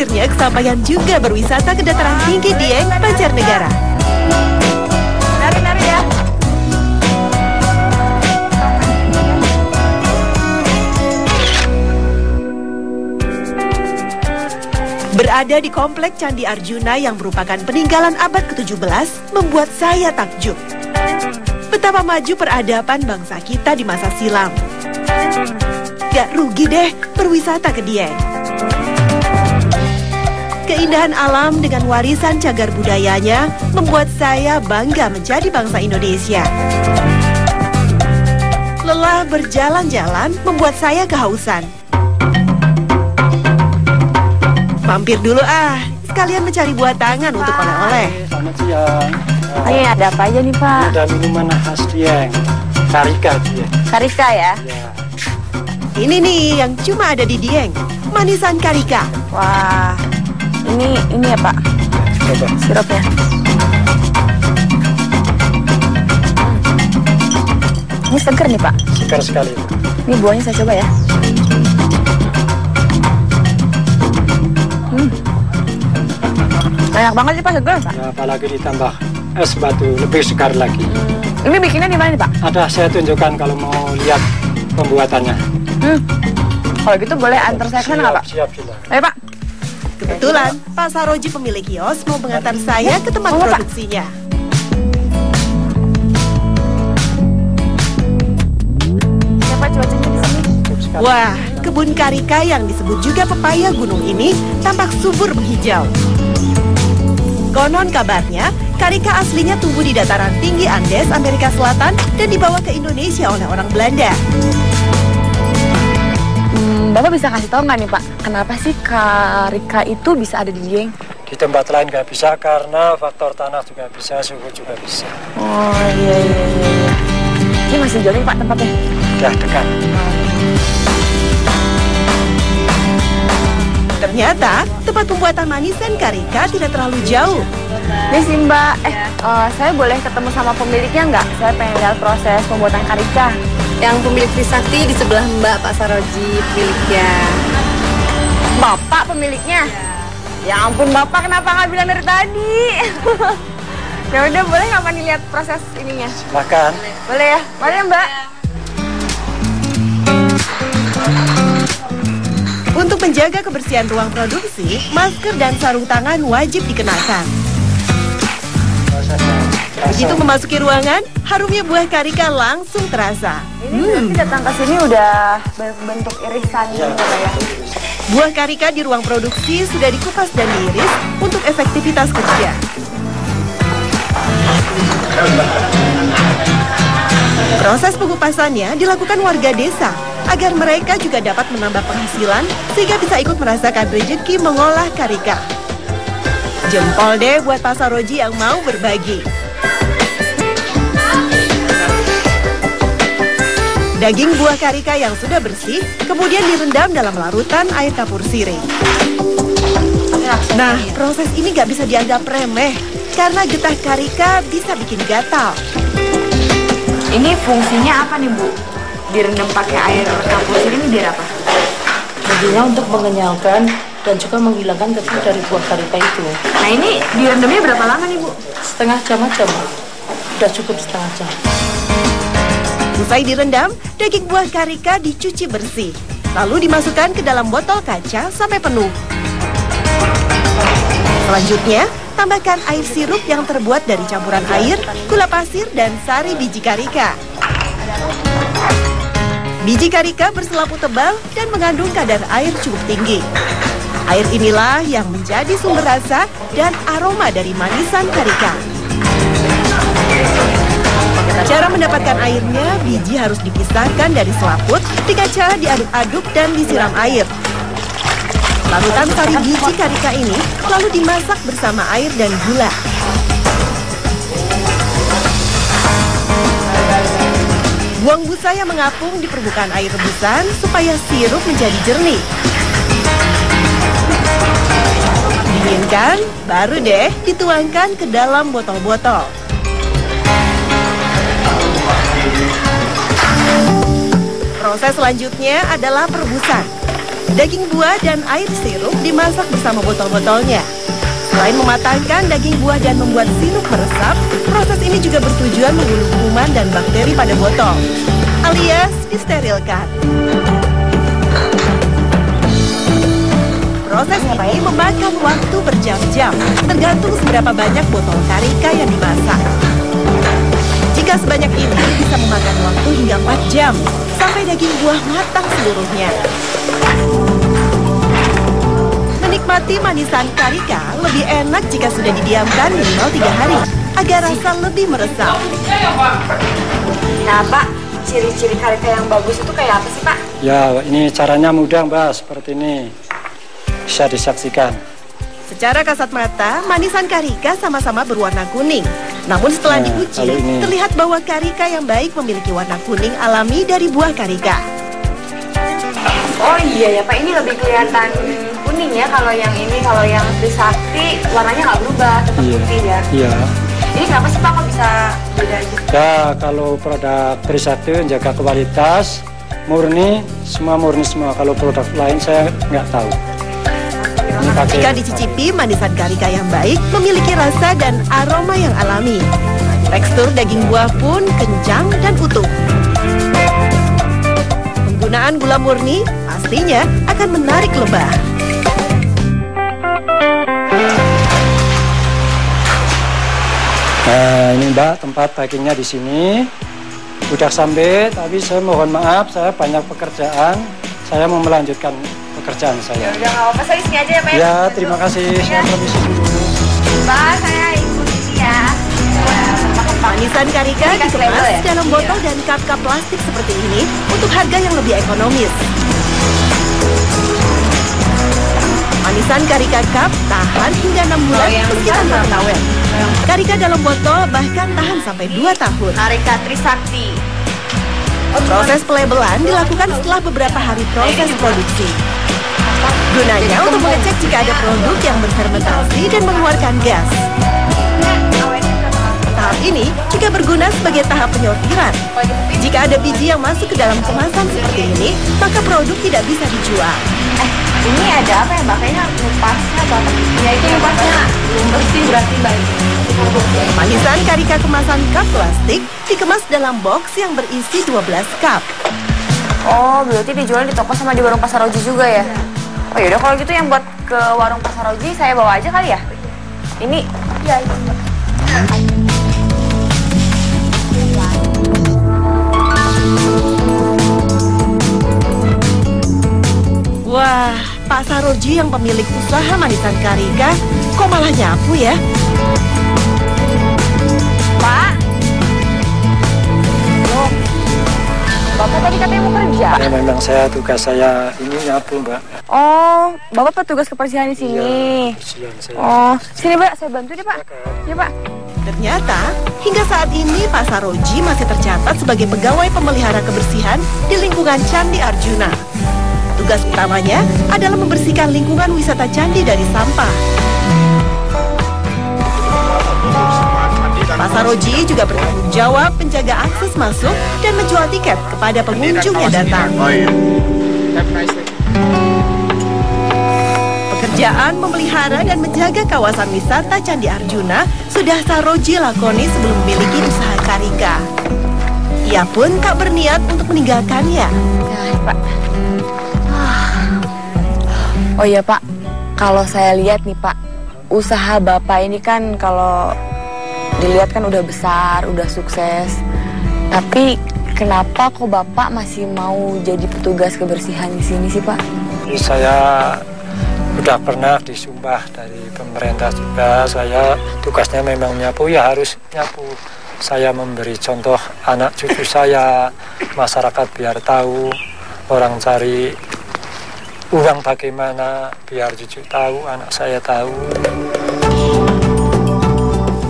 Akhirnya kesampaian juga berwisata ke dataran tinggi Dieng, Banjarnegara. Nari-nari ya. Berada di komplek Candi Arjuna yang merupakan peninggalan abad ke-17 membuat saya takjub. Betapa maju peradaban bangsa kita di masa silam. Gak rugi deh berwisata ke Dieng. Keindahan alam dengan warisan cagar budayanya membuat saya bangga menjadi bangsa Indonesia. Lelah berjalan-jalan membuat saya kehausan. Mampir dulu sekalian mencari buah tangan untuk oleh-oleh. Selamat siang. Ini ada apa aja nih Pak? Ada minuman khas Dieng, Karika Dieng. Karika ya? Ya. Ini nih yang cuma ada di Dieng, manisan Karika. Wah, ini ya Pak, Coba. sirupnya. Ini seger nih Pak. Segar sekali. Ini buahnya saya coba ya. Banyak banget sih Pak, seger Pak. Ya, apalagi ditambah es batu, lebih segar lagi. Ini bikinnya di mana nih Pak? Ada saya tunjukkan kalau mau lihat pembuatannya. Kalau gitu boleh antar saya ke sana nggak Pak? Siap, siap. Ayo Pak. Kebetulan Pak Saroji pemilik kios mau mengantar saya ke tempat Pak. produksinya. Ya Pak, cuacanya di sini. Wah, kebun Karika yang disebut juga pepaya gunung ini tampak subur menghijau. Konon kabarnya, Karika aslinya tumbuh di dataran tinggi Andes, Amerika Selatan dan dibawa ke Indonesia oleh orang Belanda. Bapak bisa kasih tahu nggak nih Pak, kenapa sih Karika itu bisa ada di Dieng? Di tempat lain nggak bisa karena faktor tanah juga bisa, suhu juga bisa. Oh iya. Ini masih jauh nih Pak tempatnya? Udah dekat. Ternyata, tempat pembuatan manisan Karika tidak terlalu jauh. Ini sih Mbak, saya boleh ketemu sama pemiliknya nggak? Saya pengen lihat proses pembuatan Karika. Yang pemilik Trisakti di sebelah Mbak, Pak Saroji pemiliknya. Bapak pemiliknya? Ya ampun Bapak, kenapa nggak bilang dari tadi? Ya udah, boleh nggak Pak lihat proses ininya? Silakan. Boleh ya? Boleh Mbak? Untuk menjaga kebersihan ruang produksi, masker dan sarung tangan wajib dikenakan. Begitu memasuki ruangan, harumnya buah Karika langsung terasa. Ini berarti datang ke sini udah bentuk irisan gitu ya? Buah Karika di ruang produksi sudah dikupas dan diiris untuk efektivitas kerja. Proses pengupasannya dilakukan warga desa agar mereka juga dapat menambah penghasilan sehingga bisa ikut merasakan rezeki mengolah Karika. Jempol deh buat Pak Saroji yang mau berbagi. Daging buah Karika yang sudah bersih kemudian direndam dalam larutan air kapur sirih. Nah, proses ini nggak bisa dianggap remeh karena getah Karika bisa bikin gatal. Ini fungsinya apa nih Bu? Direndam pakai air kapur sirih ini biar apa? Intinya untuk mengenyalkan dan juga menghilangkan getah dari buah Karika itu. Nah ini direndamnya berapa lama nih Bu? Setengah jam aja, Bu. Udah cukup setengah jam. Usai direndam, daging buah Karika dicuci bersih, lalu dimasukkan ke dalam botol kaca sampai penuh. Selanjutnya, tambahkan air sirup yang terbuat dari campuran air, gula pasir, dan sari biji Karika. Biji Karika berselaput tebal dan mengandung kadar air cukup tinggi. Air inilah yang menjadi sumber rasa dan aroma dari manisan Karika. Cara mendapatkan airnya, biji harus dipisahkan dari selaput dengan cara diaduk-aduk dan disiram air. Larutan sari biji Karika ini lalu dimasak bersama air dan gula. Buang busa yang mengapung di permukaan air rebusan supaya sirup menjadi jernih. Dinginkan, baru deh dituangkan ke dalam botol-botol. Proses selanjutnya adalah perebusan. Daging buah dan air sirup dimasak bersama botol-botolnya. Selain mematangkan daging buah dan membuat sirup meresap, proses ini juga bertujuan membunuh kuman dan bakteri pada botol, alias disterilkan. Proses ini memakan waktu berjam-jam, tergantung seberapa banyak botol karika yang dimasak. Jika sebanyak ini bisa memakan waktu hingga 4 jam, sampai daging buah matang seluruhnya. Menikmati manisan karika lebih enak jika sudah didiamkan minimal 3 hari, agar rasa lebih meresap. Nah Pak, ciri-ciri karika yang bagus itu kayak apa sih Pak? Ya, ini caranya mudah Mbak, seperti ini. Bisa disaksikan. Secara kasat mata, manisan karika sama-sama berwarna kuning. Namun setelah diuji, terlihat bahwa karika yang baik memiliki warna kuning alami dari buah karika. Oh iya ya Pak, ini lebih kelihatan kuning ya. Kalau yang ini, kalau yang Trisakti warnanya nggak berubah, tetap putih ya. Iya. Ini kenapa sih Pak kok bisa beda gitu? Ya, kalau produk Trisakti menjaga kualitas, murni semua. Kalau produk lain saya nggak tahu. Jika dicicipi, manisan karika yang baik memiliki rasa dan aroma yang alami. Tekstur daging buah pun kencang dan utuh. Penggunaan gula murni pastinya akan menarik lebah. Nah, ini Mbak, tempat packingnya di sini. Sudah sampai, tapi saya mohon maaf, saya banyak pekerjaan. Saya mau melanjutkan pekerjaan saya. Udah nggak apa-apa, saya sini aja ya Pak. Ya, terima kasih. Saya permisi dulu. Mbak, saya ikut sini ya. Manisan karika dikemas dalam botol dan cup-cup plastik seperti ini untuk harga yang lebih ekonomis. Manisan karika cup tahan hingga 6 bulan meski tanpa pengawet. Karika dalam botol bahkan tahan sampai 2 tahun. Karika Trisakti. Proses pelabelan dilakukan setelah beberapa hari proses produksi. Gunanya untuk mengecek jika ada produk yang berfermentasi dan mengeluarkan gas. Tahap ini juga berguna sebagai tahap penyortiran. Jika ada biji yang masuk ke dalam kemasan seperti ini, maka produk tidak bisa dijual. Ini ada apa ya Mbak? Kayaknya lupasnya atau apa? Ya itu lupasnya belum bersih berarti baik. Manisan karika kemasan cup plastik dikemas dalam box yang berisi 12 cup. Oh, berarti dijual di toko sama di warung Pasar Roji juga ya? Oh yaudah kalau gitu yang buat ke warung Pasar Roji saya bawa aja kali ya? Ini, ya itu Mbak. Wah, Pak Saroji yang pemilik usaha manisan karika kok malah nyapu ya? Pak? Loh, Bapak tadi katanya mau kerja? Ya, memang tugas saya ini nyapu Mbak. Oh, Bapak petugas kebersihan di sini. Iya, saya. Oh, sini Mbak, saya bantu deh Pak. Ya Pak. Ternyata, hingga saat ini Pak Saroji masih tercatat sebagai pegawai pemelihara kebersihan di lingkungan Candi Arjuna. Tugas utamanya adalah membersihkan lingkungan wisata candi dari sampah. Pak Saroji juga bertanggung jawab menjaga akses masuk dan menjual tiket kepada pengunjung yang datang. Pekerjaan memelihara dan menjaga kawasan wisata Candi Arjuna sudah Saroji lakoni sebelum memiliki usaha karika. Ia pun tak berniat untuk meninggalkannya. Pak. Oh iya Pak, kalau saya lihat nih Pak, usaha Bapak ini kan kalau dilihat kan udah besar, udah sukses. Tapi kenapa kok Bapak masih mau jadi petugas kebersihan di sini sih Pak? Saya udah pernah disumpah dari pemerintah juga. Saya tugasnya memang nyapu, ya harus nyapu. Saya memberi contoh anak cucu saya, masyarakat biar tahu, orang cari uang bagaimana, biar cucu tahu, anak saya tahu.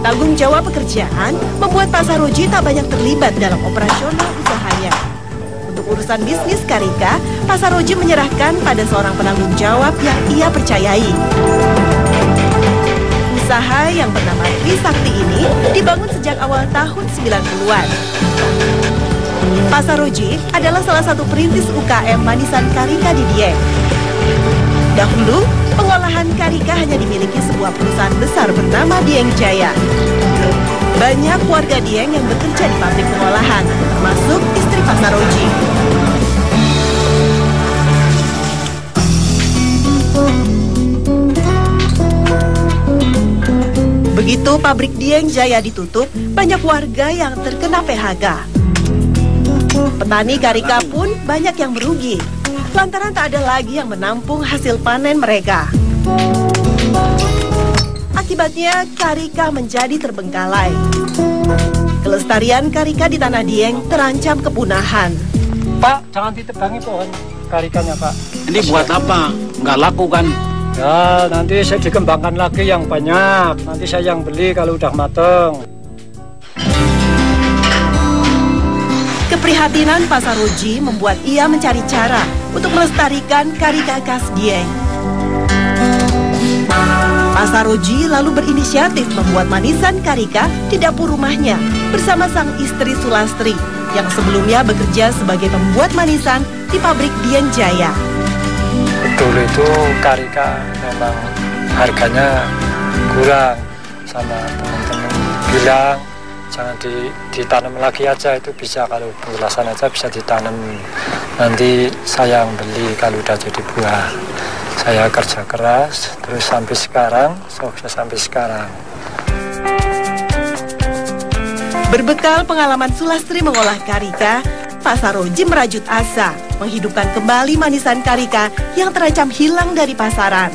Tanggung jawab pekerjaan membuat Pak Saroji tak banyak terlibat dalam operasional usahanya. Untuk urusan bisnis karika, Pak Saroji menyerahkan pada seorang penanggung jawab yang ia percayai. Usaha yang bernama Trisakti ini dibangun sejak awal tahun 90-an. Pak Saroji adalah salah satu perintis UKM manisan karika di Dieng. Dahulu, pengolahan karika hanya dimiliki sebuah perusahaan besar bernama Dieng Jaya. Banyak warga Dieng yang bekerja di pabrik pengolahan, termasuk istri Pak Saroji. Begitu pabrik Dieng Jaya ditutup, banyak warga yang terkena PHK. Petani karika pun banyak yang merugi, lantaran tak ada lagi yang menampung hasil panen mereka. Akibatnya, karika menjadi terbengkalai. Kelestarian karika di tanah Dieng terancam kepunahan. Pak, jangan ditebangi pohon karikanya, Pak. Ini buat apa? Nggak laku kan? Ya, nanti saya dikembangkan lagi yang banyak. Nanti saya yang beli kalau udah mateng. Keprihatinan Pak Saroji membuat ia mencari cara untuk melestarikan karika khas Dieng. Pak Saroji lalu berinisiatif membuat manisan karika di dapur rumahnya bersama sang istri Sulastri yang sebelumnya bekerja sebagai pembuat manisan di pabrik Dieng Jaya. Dulu itu karika memang harganya kurang, sama teman-teman bilang jangan ditanam lagi aja, itu bisa kalau pengelasan aja bisa ditanam, nanti saya yang beli kalau udah jadi buah. Saya kerja keras terus sampai sekarang, sukses sampai sekarang. Berbekal pengalaman Sulastri mengolah karika, Pak Saroji merajut asa menghidupkan kembali manisan karika yang terancam hilang dari pasaran.